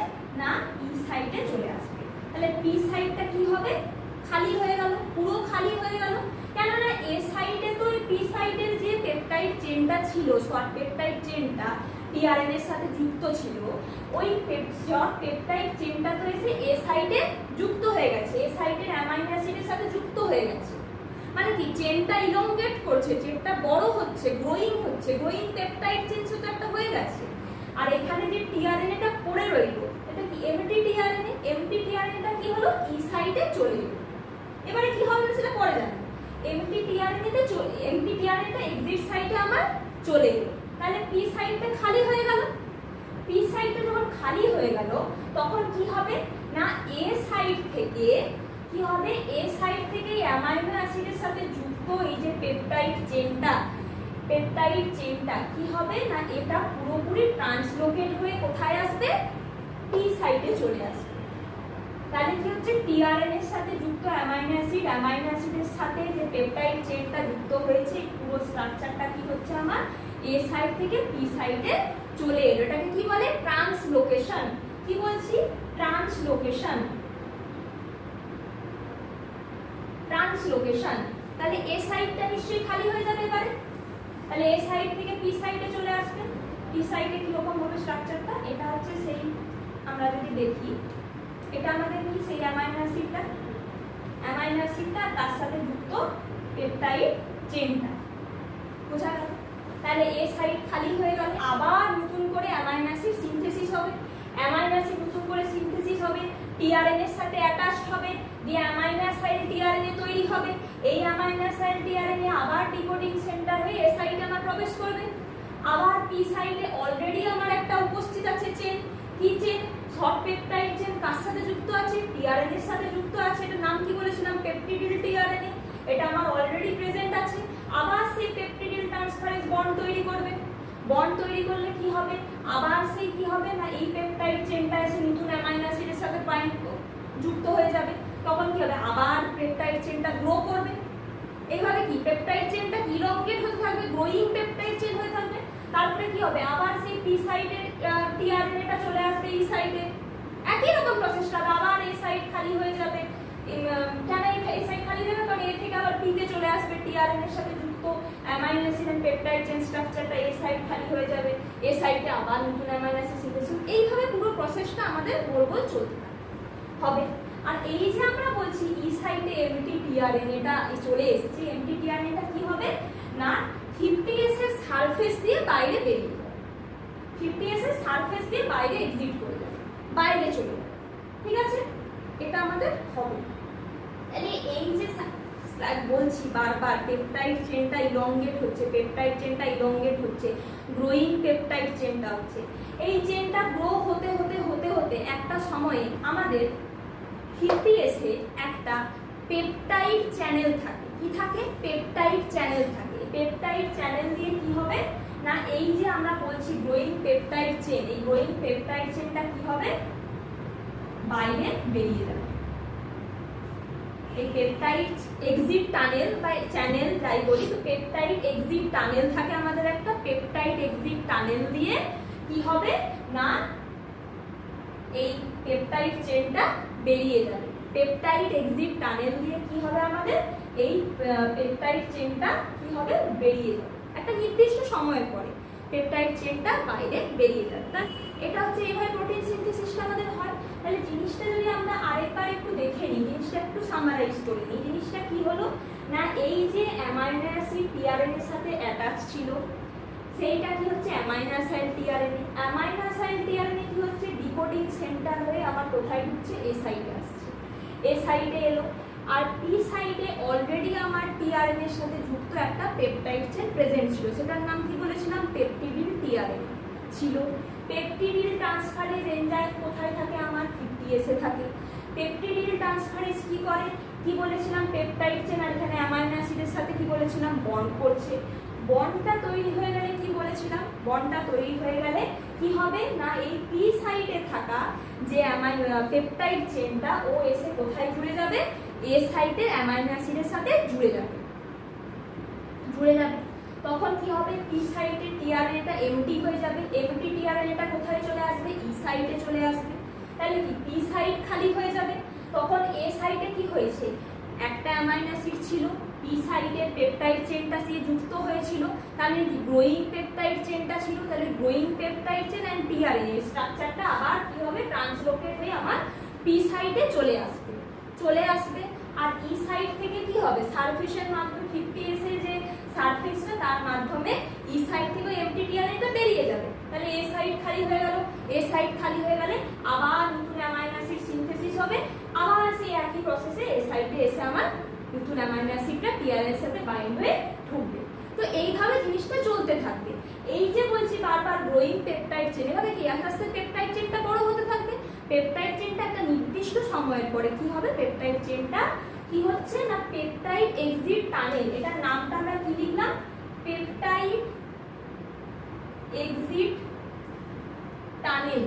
না, ই সাইডে চলে আসবে। তাহলে পি সাইডটা কি হবে? খালি হয়ে গেল, পুরো খালি হয়ে গেল। কেননা এ সাইডে তো পি সাইডের যে পেপটাইড চেনটা ছিল, শর্ট পেপটাইড চেনটা টিআরএনএ এর সাথে যুক্ত ছিল, ওই শর্ট পেপটাইড চেনটা তো এসে এ সাইডে যুক্ত হয়ে গেছে, এ সাইডের অ্যামাইনো অ্যাসিডের সাথে যুক্ত হয়ে গেছে। মানে কি, চেনটা ইলংগেট করছে, চেনটা বড় হচ্ছে, গ্রোয়িং হচ্ছে, গ্রোয়িং পেপটাইড চেন সেটা একটা হয়ে গেছে। আর এখানে যে টিআরএনএটা পড়ে রইলো, এটা কি এমটি টিআরএনএ, এমটি টিআরএনএটা কি হলো, ই সাইডে চলে গেল। এবারে কি হবে সেটা পরে জানবো। এমটি টিআরএনএতে চলে, এমটি টিআরএনএটা এক্সিট সাইডে আমার চলে গেল। তাহলে পি সাইডটা খালি হয়ে গেল। পি সাইডটা যখন খালি হয়ে গেল তখন কি হবে না, এ সাইড থেকে কি হবে, এ সাইড থেকে অ্যামাইনো অ্যাসিডের সাথে যুক্ত এই যে পেপটাইড চেনটা, পেপটাইড চেনটা কি হবে না, এটা পুরোপুরি ট্রান্সলোকেট হয়ে কোথায় আসবে, পি সাইডে চলে আসবে। তাহলে কি হচ্ছে, টিআরএনএ এর সাথে যুক্ত অ্যামাইনো অ্যাসিড, অ্যামাইনো অ্যাসিডের সাথে যে পেপটাইড চেনটা যুক্ত হয়েছে, পুরো স্ট্রাকচারটা কি হচ্ছে আমার এ সাইড থেকে পি সাইডে চলে এলো। এটাকে কি বলে, ট্রান্সলোকেশন। কি বলছি, ট্রান্সলোকেশন, ট্রান্সলোকেশন। তাহলে এ সাইডটা নিশ্চয়ই খালি হয়ে যাবে এবারে। তাহলে এ সাইড থেকে পি সাইডে চলে আসবে। পি সাইডে কি রকম হবে স্ট্রাকচারটা, এটা হচ্ছে সেই, আমরা যদি দেখি এটা আমাদের কি সেই অ্যামাইনো অ্যাসিডটা, অ্যামাইনো অ্যাসিডটা তার সাথে যুক্ত পেপটাইড চেনটা, বোঝা গেল? তাহলে এ সাইড খালি হয়ে গেল, আবার নতুন করে অ্যামাইনো অ্যাসিড সিনথেসিস হবে, অ্যামাইনো অ্যাসিড নতুন করে সিনথেসিস হবে, টিআরএনএ এর সাথে অ্যাটাচড হবে, দিয়ে অ্যামাইনো অ্যাসিড টিআরএনএ তৈরি হবে। এই অ্যামাইনো অ্যাসিড টিআরএনএ আবার ডিকোডিং সেন্টার হয়ে এ সাইডে আমার প্রবেশ করবে। আবার পি সাইডে অলরেডি আমার একটা উপস্থিত আছে চেন, কি চেন, শর্ট পেপটাইড চেন, কার সাথে যুক্ত আছে, টিআরএনএ এর সাথে যুক্ত আছে। এটার নাম কি বলেছিলাম, পেপটিডিল টিআরএনএ। এটা আমার অলরেডি প্রেজেন্ট আছে। আবার সেই পেপটিডিল ট্রান্সফারেজ বন্ড তৈরি করবে। বন্ড তৈরি করলে কি হবে, আবার সেই কি হবে না, এই পেপটাইড চেনটা এসে নতুন অ্যামাইনো অ্যাসিডের সাথে বাইন্ড যুক্ত হয়ে যাবে। তখন কি হবে, আবার পেপটাইড চেনটা গ্রো করবে। এইভাবে কি পেপটাইড চেনটা ইলংগেট হতে থাকবে, গ্রোয়িং পেপটাইড চেন হয়ে থাকবে। তারপরে কি হবে, আবার সেই পি সাইডের টিআরএনএটা চলে আসবে ই সাইডে, একই রকম প্রসেসটা। আবার এই সাইড খালি হয়ে যাবে। কেন এই সাইড খালি যাবে, কারণ এ থেকে আবার পিতে চলে আসবে, টিআরএনএ এর সাথে যুক্ত amino acid and peptide chain স্ট্রাকচারটা এই সাইড খালি হয়ে যাবে, এই সাইডে আবার নতুন অ্যামাইনো অ্যাসিড সিনথেসিস, এইভাবে পুরো প্রসেসটা আমাদের গোল গোল চলতে হবে। আর এই যে আমরা বলছি ই সাইডে এমটি টিআরএনএটা চলে এসেছে, এমটি টিআরএনএটা কি হবে না 50S এর সারফেস দিয়ে বাইরে বেরিয়ে যাবে, 50S এর সারফেস দিয়ে বাইরে এক্সিট করে যাবে, বাইরে চলে যাবে, ঠিক আছে, এটা আমাদের হবে। তাহলে এই যে বলছি বারবার পেপটাইড চেনটা ইলংগেট হচ্ছে, পেপটাইড চেনটা ইলংগেট হচ্ছে, গ্রোয়িং পেপটাইড চেনটা হচ্ছে, এই চেনটা গ্রো হতে হতে হতে হতে একটা সময়ে আমাদের 50S এ একটা পেপটাইড চ্যানেল থাকে, কি থাকে, পেপটাইড চ্যানেল থাকে। পেপটাইড চ্যানেল দিয়ে কি হবে না এই যে আমরা বলছি গ্রোয়িং পেপটাইড চেন, এই গ্রোয়িং পেপটাইড চেনটা কি হবে বাইরে বেরিয়ে যাবে। এই পেপটাইড এক্সিট টানেল বা চ্যানেল যাই বলি, তো পেপটাইড এক্সিট টানেল থাকে আমাদের একটা, পেপটাইড এক্সিট টানেল দিয়ে কি হবে না এই পেপটাইড চেনটা বেরিয়ে যাবে। পেপটাইড এক্সিট টানেল দিয়ে কি হবে আমাদের এই পেপটাইড চেনটা কি হবে বেরিয়ে যাবে একটা নির্দিষ্ট সময়ের পরে, পেপটাইড চেনটা বাইরে বেরিয়ে যাবে। এটা হচ্ছে এইভাবে প্রোটিন সিনথেসিসটা আমাদের হয়। তাহলে জিনিসটা যদি আমরা আরেকবার একটু দেখে নিই, জিনিসটা একটু সামারাইজ করে নিই, জিনিসটা কি হলো না এই যে অ্যামাইনো অ্যাসিড টিআরএনএ এর সাথে অ্যাটাচ ছিল, সেইটা কি হচ্ছে amino acid tRNA, amino acid tRNA কি হচ্ছে ডিকোডিং সেন্টার হয়ে আমার কোথায় ঢুকছে এই সাইডে আসছে, এই সাইডে এলো। আর পি সাইডে অলরেডি আমার টিআরএনএ এর সাথে যুক্ত একটা পেপটাইড চেন প্রেজেন্ট ছিল, সেটার নাম কি বলেছিলাম পেপটিডিল টিআরএনএ ছিল। পেপটিডিল ট্রান্সফারেজ এনজাইম কোথায় থাকে আমার 50S এ থাকে। পেপটিডিল ট্রান্সফারেজ কি করে কি বলেছিলাম পেপটাইড চেন আর এখানে অ্যামাইনো অ্যাসিডের সাথে কি বলেছিলাম বন্ড করছে, বন্ডটা তৈরি হয়ে গেলে কি বলেছিলাম বন্ডটা তৈরি হয়ে গেলে কি হবে না এই পি সাইডে থাকা যে পেপটাইড চেনটা ও এসে কোথায় জুড়ে যাবে এ সাইডে অ্যামাইনো অ্যাসিডের সাথে জুড়ে যাবে, তখন কি হবে পি সাইডে টিআরএনএটা এমটি হয়ে যাবে, এমটি টিআরএনএটা কোথায় চলে আসবে ই সাইডে চলে আসবে। তাহলে কি পি সাইড খালি হয়ে যাবে, তখন এ সাইডে কি হয়েছে একটা অ্যামাইনো অ্যাসিড ছিল, পি সাইডে পেপটাইড চেনটা দিয়ে যুক্ত হয়েছিল, তাহলে কি গ্রোয়িং পেপটাইড চেনটা ছিল, তাহলে growing peptide chain and tRNA স্ট্রাকচারটা আবার কি হবে ট্রান্সলোকেট হয়ে আমার পি সাইডে চলে আসবে। আর ই সাইড থেকে কি হবে সারফেসের মাধ্যমে 50S এর যে সারফেসটা তার মাধ্যমে ই সাইড থেকে এমটি টিআরএনএটা বেরিয়ে যাবে, তাহলে এ সাইড খালি হয়ে গেল, এ সাইড খালি হয়ে গেলে আবার নতুন অ্যামাইনো অ্যাসিড সিনথেসিস হবে, আবার সেই একই প্রসেসে এ সাইডে এসে আমার নতুন অ্যামাইনো অ্যাসিডটা টিআরএনএ এর সাথে বাইন্ড হয়ে ঢুকবে। তো এইভাবে জিনিসটা চলতে থাকবে। এই যে বলছি বারবার গ্রোয়িং পেপটাইড চেন, এভাবে কি আস্তে আস্তে পেপটাইড চেনটা বড় হতে থাকবে, পেপটাইড চেনটা একটা নির্দিষ্ট সময়ের পরে কি হবে পেপটাইড চেনটা কি হচ্ছে না পেপটাইড এক্সিট টানেল, এটার নামটা আমরা কি লিখলাম পেপটাইড এক্সিট টানেল,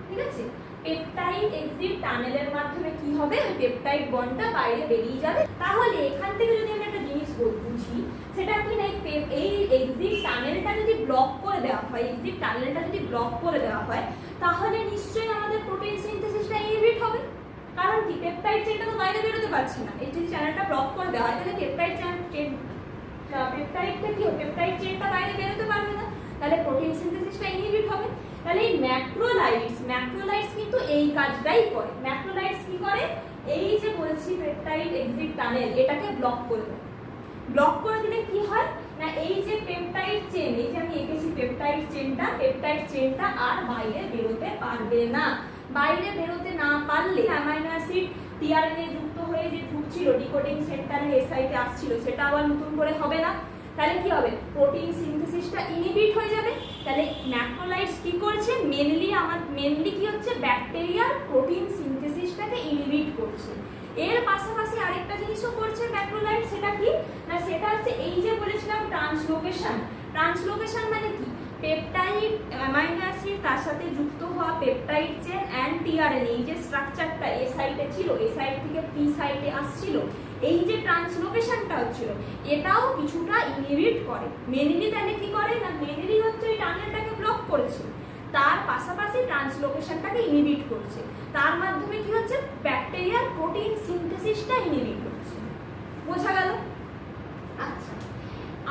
ঠিক আছে, পেপটাইড এক্সিট টানেলের মাধ্যমে কি হবে ওই পেপটাইড বন্ডটা বাইরে বেরিয়ে যাবে। তাহলে এখান থেকে যদি আমি একটা জিনিস বুঝি সেটা কি না এই এক্সিট টানেলটা যদি ব্লক করে দেওয়া হয়, এক্সিট টানেলটা যদি ব্লক করে দেওয়া হয় তাহলে নিশ্চয়ই আমাদের প্রোটিন সিনথেসিসটা ইনহিবিট হবে, কারণ কি পেপটাইড চেনটা তো বাইরে বেরোতে পারছে না, এই যদি চ্যানেলটা ব্লক করে দেওয়া হয় তাহলে পেপটাইডটা কি হবে পেপটাইড চেনটা বাইরে বেরোতে পারবে না, তাহলে প্রোটিন সিনথেসিসটা ইনহিবিট হবে। তাহলে এই ম্যাক্রোলাইটস কিন্তু এই কাজটাই করে। ম্যাক্রোলাইটস কি করে এই যে বলছি পেপটাইড এক্সিট টানেল এটাকে ব্লক করে দেয়, ব্লক করে দিলে কি হয় না এই যে পেপটাইড চেন, এই যে আমি এঁকেছি পেপটাইড চেনটা আর বাইরে বেরোতে পারবে না, বাইরে বেরোতে না পারলে অ্যামাইনো অ্যাসিড টিআরএনএ যুক্ত হয়ে যে ঢুকছিল ডিকোডিং সেন্টারে এ সাইডে আসছিল সেটা আবার নতুন করে হবে না, তাহলে কি হবে প্রোটিন সিনথেসিসটা ইনহিবিট হয়ে যাবে। তাহলে ম্যাক্রোলাইটস কি করছে মেনলি কি হচ্ছে ব্যাকটেরিয়ার প্রোটিন সিনথেসিসটাকে ইনহিবিট করছে। এর পাশাপাশি আরেকটা জিনিসও করছে ম্যাক্রোলাইটস, সেটা কি না সেটা হচ্ছে এই যে বলেছিলাম ট্রান্সলোকেশন মানে কি পেপটাইড অ্যামাইনো অ্যাসিড তার সাথে যুক্ত হওয়া পেপটাইড চেন অ্যান্ড টিআরএনএ এই যে স্ট্রাকচারটা এ সাইডে ছিল এ সাইড থেকে পি সাইডে আসছিল, এই যে ট্রান্সলোকেশনটা হচ্ছিল এটাও কিছুটা ইনহিবিট করে। মেনলি তাহলে কি করে না মেনলি হচ্ছে এই টানেলটাকে ব্লক করেছে, তার পাশাপাশি ট্রান্সলোকেশনটাকে ইনহিবিট করছে, তার মাধ্যমে কি হচ্ছে ব্যাকটেরিয়ার প্রোটিন সিনথেসিসটা ইনহিবিট হচ্ছে। বোঝা গেল? আচ্ছা,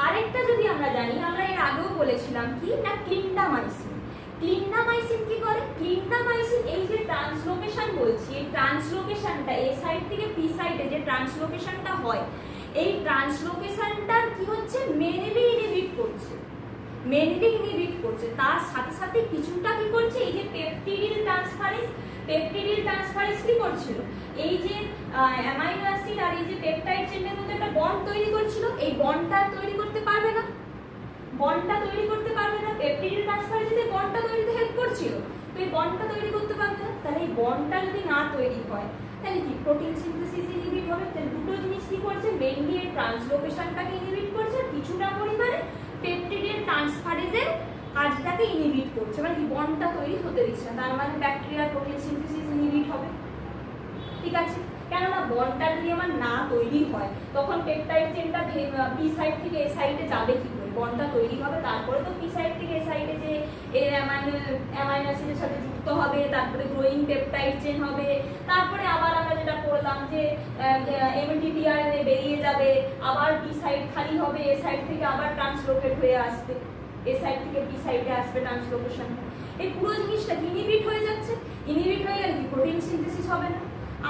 আর আরেকটা যদি আমরা জানি, আমরা এর আগেও বলেছিলাম কি না ক্লিন্ডামাইসিন। ক্লিন্ডামাইসিন কি করে? ক্লিন্ডামাইসিন এই যে ট্রান্সলোকেশন বলছি, এই ট্রান্সলোকেশনটা এ সাইড থেকে পি সাইডে যে ট্রান্সলোকেশনটা হয়, এই ট্রান্সলোকেশনটার কি হচ্ছে মেনলি ইনহিবিট করছে, মেনলি ইনহিবিট করছে। তার সাথে সাথে কিছুটা কি করছে, এই যে পেপটিডিল ট্রান্সফারেজ, পেপটিডিল ট্রান্সফারেজ কি করছিল, এই যে অ্যামাইনো অ্যাসিড আর এই যে পেপটাইড চেইনের মধ্যে একটা বন্ড তৈরি করছিল, এই বন্ডটা তৈরি করতে পারবে না, বন্ডটা তৈরি করতে পারবে না। পেপটিডিল ট্রান্সফারেজ যদি বন্ডটা তৈরিতে হেল্প করছিল, তো এই বন্ডটা তৈরি করতে পারবে না। তাহলে এই বন্ডটা যদি না তৈরি হয় তাহলে কি প্রোটিন সিনথেসিস ইনহিবিট হবে। তাহলে দুটো জিনিস কি করছে, মেইনলি এই ট্রান্সলোকেশনটাকে ইনহিবিট করছে, কিছুটা পরিমাণে পেপটিডিল ট্রান্সফারেজের কাজটাকে ইনহিবিট করছে, মানে কি বন্ডটা তৈরি হতে দিচ্ছে না। তার মানে ব্যাকটেরিয়ার প্রোটিন সিনথেসিস ইনহিবিট হবে। ঠিক আছে, কেননা বন্ডটা যদি আমার না তৈরি হয় তখন পেপটাইড চেইনটা পি সাইড থেকে এ সাইডে যাবে কি করে? বন্ডটা তৈরি হবে, তারপরে তো পি সাইড থেকে এ সাইডে যে অ্যামাইনো অ্যাসিডের সাথে যুক্ত হবে, তারপরে গ্রোয়িং পেপটাইড চেইন হবে, তারপরে আবার আমরা যেটা করলাম যে এমটিটিআরএনএ বেরিয়ে যাবে, আবার পি সাইড খালি হবে, এ সাইড থেকে আবার ট্রান্সলোকেট হয়ে আসবে, এ সাইড থেকে পি সাইডে আসবে ট্রান্সলোকেশন। এই পুরো জিনিসটা ইনহিবিট হয়ে যাচ্ছে। ইনহিবিট হয়ে গেলে কি প্রোটিন সিনথেসিস হবে না।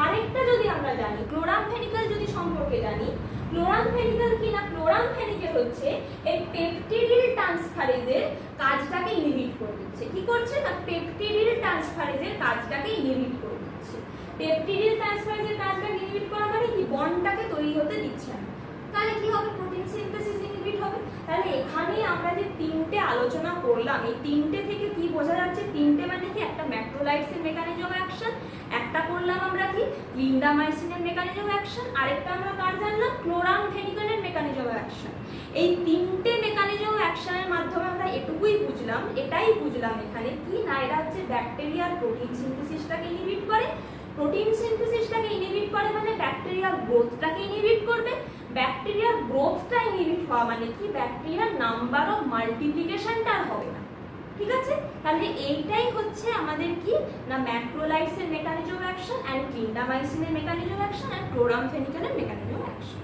আরেকটা যদি আমরা জানি, ক্লোরামফেনিক্যাল যদি সম্পর্কে জানি, ক্লোরামফেনিক্যাল কি না, ক্লোরামফেনিক্যাল হচ্ছে এই পেপটিডিল ট্রান্সফারেজের কাজটাকে ইনহিবিট করে দিচ্ছে। কি করছে না, পেপটিডিল ট্রান্সফারেজের কাজটাকে ইনহিবিট করে দিচ্ছে। পেপটিডিল ট্রান্সফারেজের কাজটাকে ইনহিবিট করা মানে কি বন্ডটাকে তৈরি হতে দিচ্ছে না। তাহলে কি হবে, প্রোটিন সিনথেসিস ইনহিবিট হবে। তাহলে এখানে আমরা যে তিনটে আলোচনা করলাম, এই তিনটে থেকে কি বোঝা যাচ্ছে, তিনটে মানে কি একটা ম্যাক্রোলাইডসের মেকানিজম অফ অ্যাকশন, একটা করলাম আমরা কি ক্লিন্ডামাইসিনের মেকানিজম অফ অ্যাকশন, আরেকটা আমরা কার জানলাম ক্লোরামফেনিক্যালের মেকানিজম অফ অ্যাকশন। এই তিনটে মেকানিজম অফ অ্যাকশনের মাধ্যমে আমরা এটুকুই বুঝলাম, এটাই বুঝলাম এখানে কি না, এরা হচ্ছে ব্যাকটেরিয়ার প্রোটিন সিনথেসিসটাকে ইনহিবিট করে। প্রোটিন সিনথেসিসটাকে ইনহিবিট করে মানে ব্যাকটেরিয়ার গ্রোথটাকে ইনহিবিট করবে। ব্যাকটেরিয়ার গ্রোথটা ইনহিবিট হওয়া মানে কি ব্যাকটেরিয়ার নাম্বার অফ মাল্টিপ্লিকেশনটা হবে না। ঠিক আছে, তাহলে এইটাই হচ্ছে আমাদের কি না ম্যাক্রোলাইডসের মেকানিজম অফ অ্যাকশন এন্ড ক্লিন্ডামাইসিনের মেকানিজম অফ অ্যাকশন এন্ড ক্লোরামফেনিক্যালের মেকানিজম অফ অ্যাকশন।